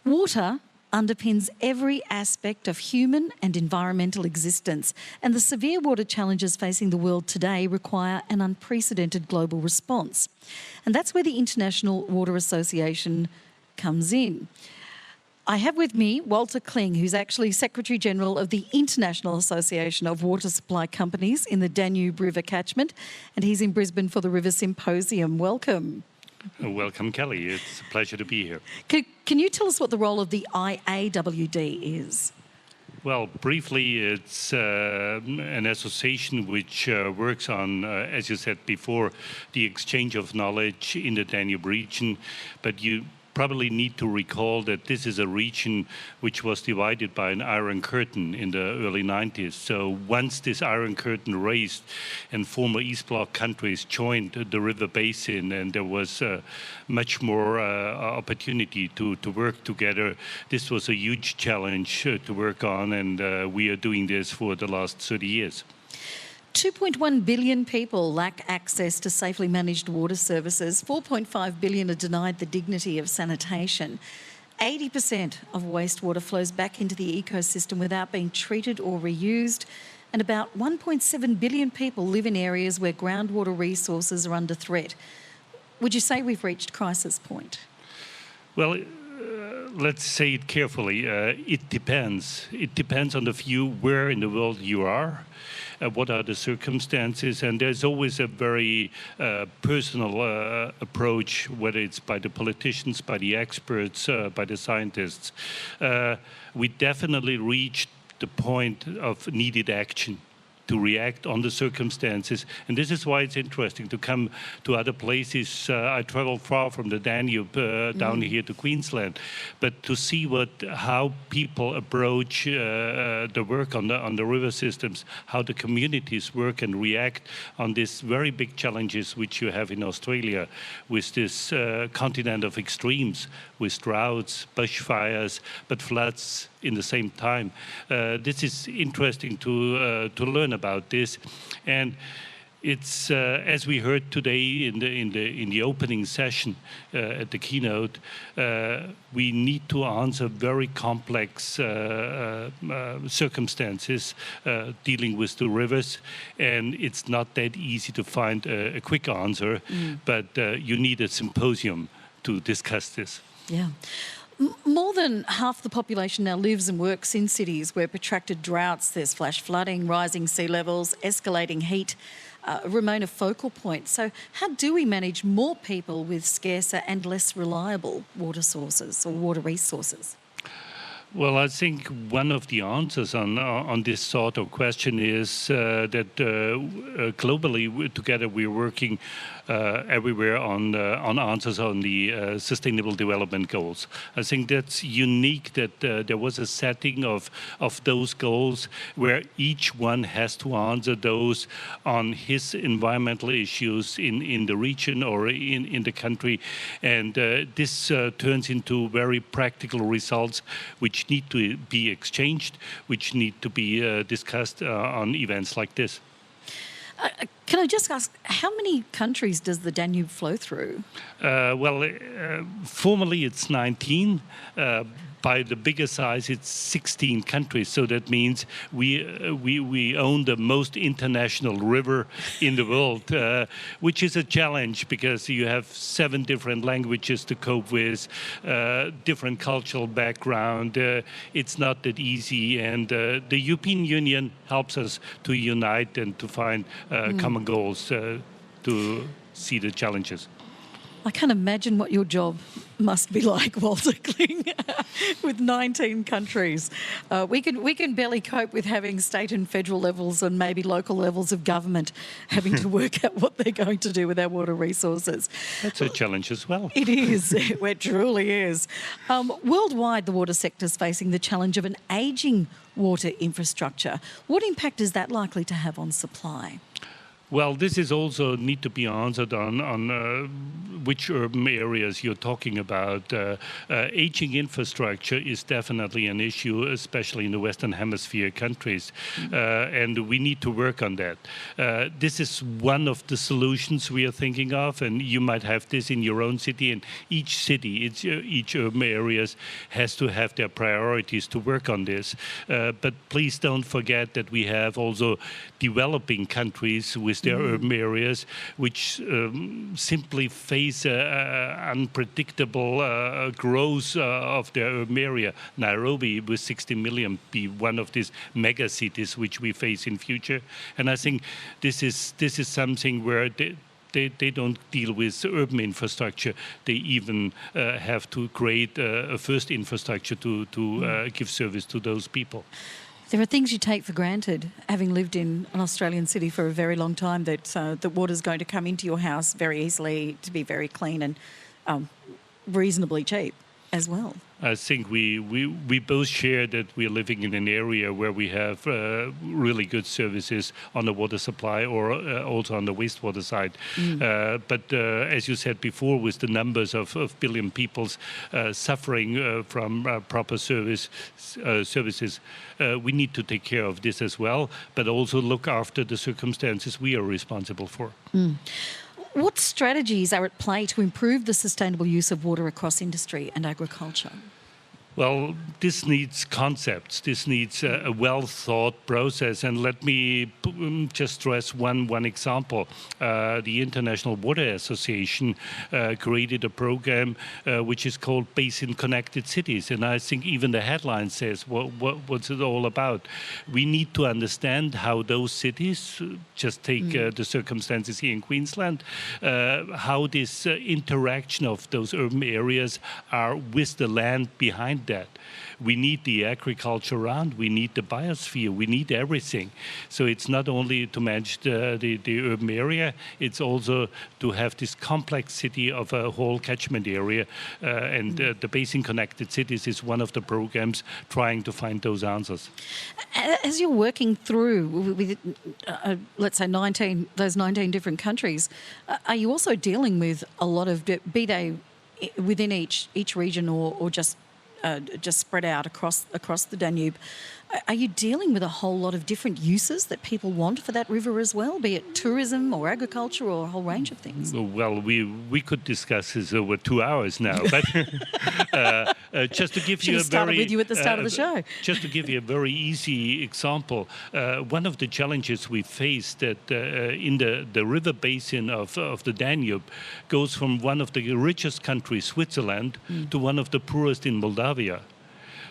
Water underpins every aspect of human and environmental existence, and the severe water challenges facing the world today require an unprecedented global response. And that's where the International Water Association comes in. I have with me Walter Kling, who's actually Secretary-General of the International Association of Water Supply Companies in the Danube River Catchment, and he's in Brisbane for the River Symposium. Welcome. Welcome, Kelly. It's a pleasure to be here. Can you tell us what the role of the IAWD is? Well, briefly, it's an association which works on, as you said before, the exchange of knowledge in the Danube region. But you probably need to recall that this is a region which was divided by an Iron Curtain in the early 90s. So once this Iron Curtain raised and former East Bloc countries joined the river basin, and there was much more opportunity to work together, this was a huge challenge to work on, and we are doing this for the last 30 years. 2.1 billion people lack access to safely managed water services. 4.5 billion are denied the dignity of sanitation. 80% of wastewater flows back into the ecosystem without being treated or reused. And about 1.7 billion people live in areas where groundwater resources are under threat. Would you say we've reached crisis point? Well, let's say it carefully. It depends. It depends on the view where in the world you are. What are the circumstances? And there's always a very personal approach, whether it's by the politicians, by the experts, by the scientists. We definitely reached the point of needed action to react on the circumstances. And this is why it's interesting to come to other places. I traveled far from the Danube down here to Queensland, but to see how people approach the work on the river systems, how the communities work and react on these very big challenges which you have in Australia with this continent of extremes, with droughts, bushfires, but floods in the same time. This is interesting to learn about this, and it's as we heard today in the opening session at the keynote. We need to answer very complex circumstances dealing with the rivers, and it's not that easy to find a quick answer. But you need a symposium to discuss this. Yeah. More than half the population now lives and works in cities where protracted droughts, there's flash flooding, rising sea levels, escalating heat remain a focal point. So how do we manage more people with scarcer and less reliable water sources or water resources? Well, I think one of the answers on this sort of question is that globally, together we're working everywhere on answers on the Sustainable Development Goals. I think that's unique that there was a setting of those goals where each one has to answer those on his environmental issues in the region or in the country. And this turns into very practical results which need to be exchanged, which need to be discussed on events like this. Can I just ask, how many countries does the Danube flow through? Formally it's 19. By the bigger size, it's 16 countries. So that means we own the most international river in the world, which is a challenge because you have 7 different languages to cope with, different cultural background. It's not that easy. And the European Union helps us to unite and to find common goals to see the challenges. I can't imagine what your job must be like, Walter Kling, with 19 countries. We can barely cope with having state and federal levels and maybe local levels of government having to work out what they're going to do with our water resources. That's a challenge as well. It is. It truly is. Worldwide, the water sector is facing the challenge of an ageing water infrastructure. What impact is that likely to have on supply? Well, this is also need to be answered on which urban areas you're talking about. Aging infrastructure is definitely an issue, especially in the Western Hemisphere countries, and we need to work on that. This is one of the solutions we are thinking of, and you might have this in your own city. And each city, each urban areas has to have their priorities to work on this. But please don't forget that we have also developing countries with their urban areas, which simply face unpredictable growth of their urban area. Nairobi, with 60 million, be one of these mega cities which we face in future. And I think this is something where they don't deal with urban infrastructure. They even have to create a first infrastructure to give service to those people. There are things you take for granted, having lived in an Australian city for a very long time, that the water's going to come into your house very easily, to be very clean and reasonably cheap as well. I think we both share that we're living in an area where we have really good services on the water supply or also on the wastewater side. But as you said before, with the numbers of billion peoples suffering from proper services, we need to take care of this as well, but also look after the circumstances we are responsible for. What strategies are at play to improve the sustainable use of water across industry and agriculture? Well, this needs concepts. This needs a well-thought process. And let me just stress one example. The International Water Association created a program which is called Basin Connected Cities. And I think even the headline says what's it all about. We need to understand how those cities, just take the circumstances here in Queensland, how this interaction of those urban areas are with the land behind that. We need the agriculture around, we need the biosphere, we need everything. So it's not only to manage the urban area, it's also to have this complex city of a whole catchment area. And the Basin Connected Cities is one of the programs trying to find those answers. As you're working through, with, let's say, 19 different countries, are you also dealing with a lot of, be they within each region or just spread out across the Danube? Are you dealing with a whole lot of different uses that people want for that river as well, be it tourism or agriculture or a whole range of things? Well, we could discuss this over 2 hours now, but just to give you a started with you at the start of the show. Just to give you a very easy example, one of the challenges we face that in the river basin of the Danube goes from one of the richest countries, Switzerland, to one of the poorest in Moldavia.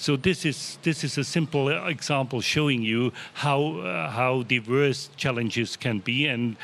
So this is a simple example showing you how diverse challenges can be, and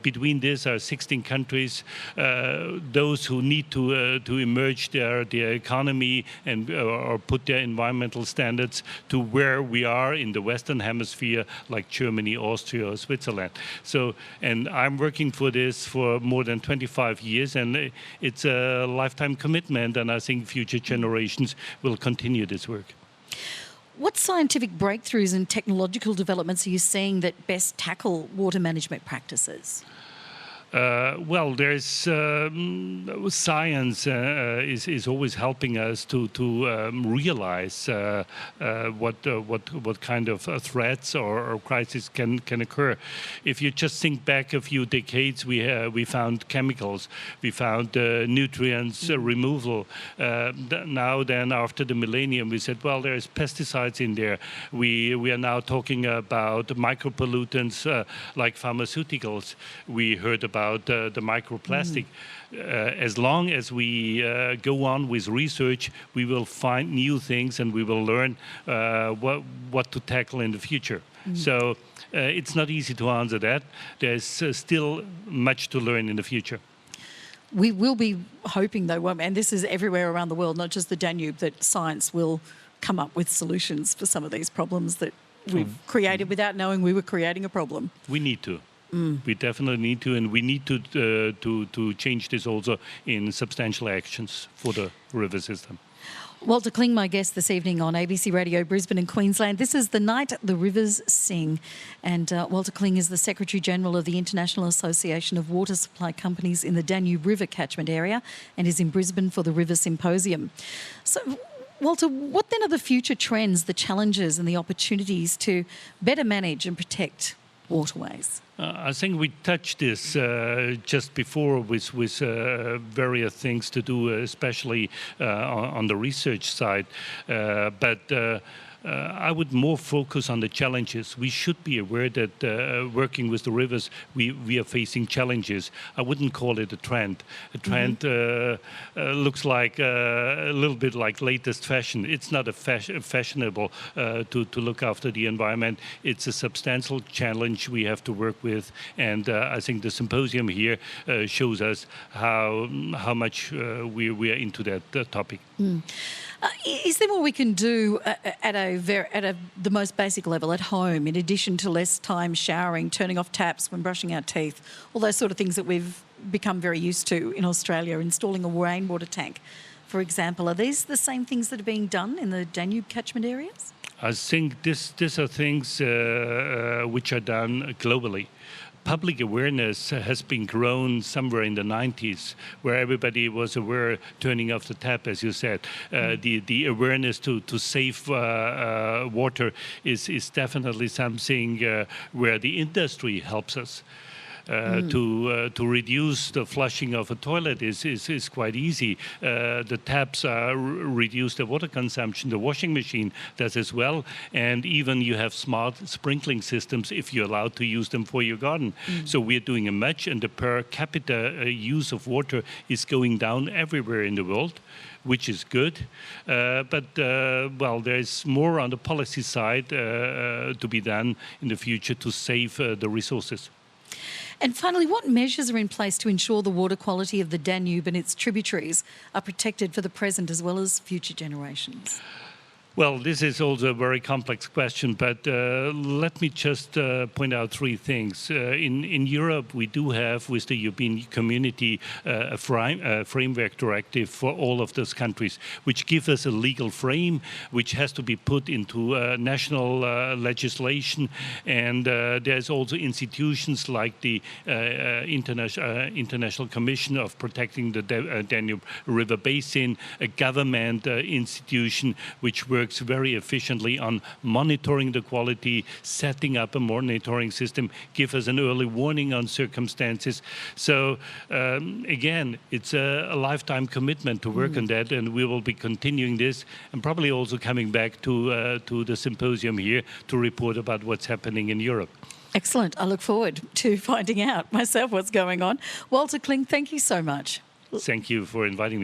between this are 16 countries. Those who need to emerge their economy and or put their environmental standards to where we are in the Western Hemisphere, like Germany, Austria, or Switzerland. So, and I'm working for this for more than 25 years, and it's a lifetime commitment. And I think future generations will continue this work. What scientific breakthroughs and technological developments are you seeing that best tackle water management practices? Well, there's science is always helping us to realize what kind of threats or crises can occur. If you just think back a few decades, we found chemicals, we found nutrients removal. Now then, after the millennium, we said, well, there's pesticides in there. We are now talking about micropollutants like pharmaceuticals. We heard about the microplastic. As long as we go on with research, we will find new things and we will learn what to tackle in the future. So it's not easy to answer that. There's still much to learn in the future. We will be hoping, though, and this is everywhere around the world, not just the Danube, that science will come up with solutions for some of these problems that we've created without knowing we were creating a problem. We need to. We definitely need to, and we need to change this also in substantial actions for the river system. Walter Kling, my guest this evening on ABC Radio Brisbane and Queensland. This is The Night the Rivers Sing. And Walter Kling is the Secretary-General of the International Association of Water Supply Companies in the Danube River catchment area and is in Brisbane for the River Symposium. So, Walter, what then are the future trends, the challenges and the opportunities to better manage and protect waterways? I think we touched this just before with various things to do, especially on the research side. But I would more focus on the challenges. We should be aware that working with the rivers, we are facing challenges. I wouldn't call it a trend. A trend looks like a little bit like latest fashion. It's not a fashionable to look after the environment. It's a substantial challenge we have to work with, and I think the symposium here shows us how much we are into that topic. Is there more we can do at the most basic level at home, in addition to less time showering, turning off taps when brushing our teeth, all those sort of things that we've become very used to in Australia, installing a rainwater tank, for example? Are these the same things that are being done in the Danube catchment areas? I think these are things which are done globally. Public awareness has been grown somewhere in the 90s, where everybody was aware, turning off the tap, as you said. The awareness to save water is definitely something where the industry helps us. To reduce the flushing of a toilet is quite easy. The taps reduce the water consumption. The washing machine does as well. And even you have smart sprinkling systems if you're allowed to use them for your garden. So we're doing a much, and the per capita use of water is going down everywhere in the world, which is good. But there's more on the policy side to be done in the future to save the resources. And finally, what measures are in place to ensure the water quality of the Danube and its tributaries are protected for the present as well as future generations? Well, this is also a very complex question, but let me just point out three things. In Europe, we do have, with the European Community, a framework directive for all of those countries, which gives us a legal frame, which has to be put into national legislation. And there's also institutions like the International Commission of Protecting the Danube River Basin, a government institution which works very efficiently on monitoring the quality, setting up a monitoring system, give us an early warning on circumstances. So again, it's a lifetime commitment to work on that, and we will be continuing this and probably also coming back to the symposium here to report about what's happening in Europe. Excellent. I look forward to finding out myself what's going on. Walter Kling, thank you so much. Thank you for inviting me.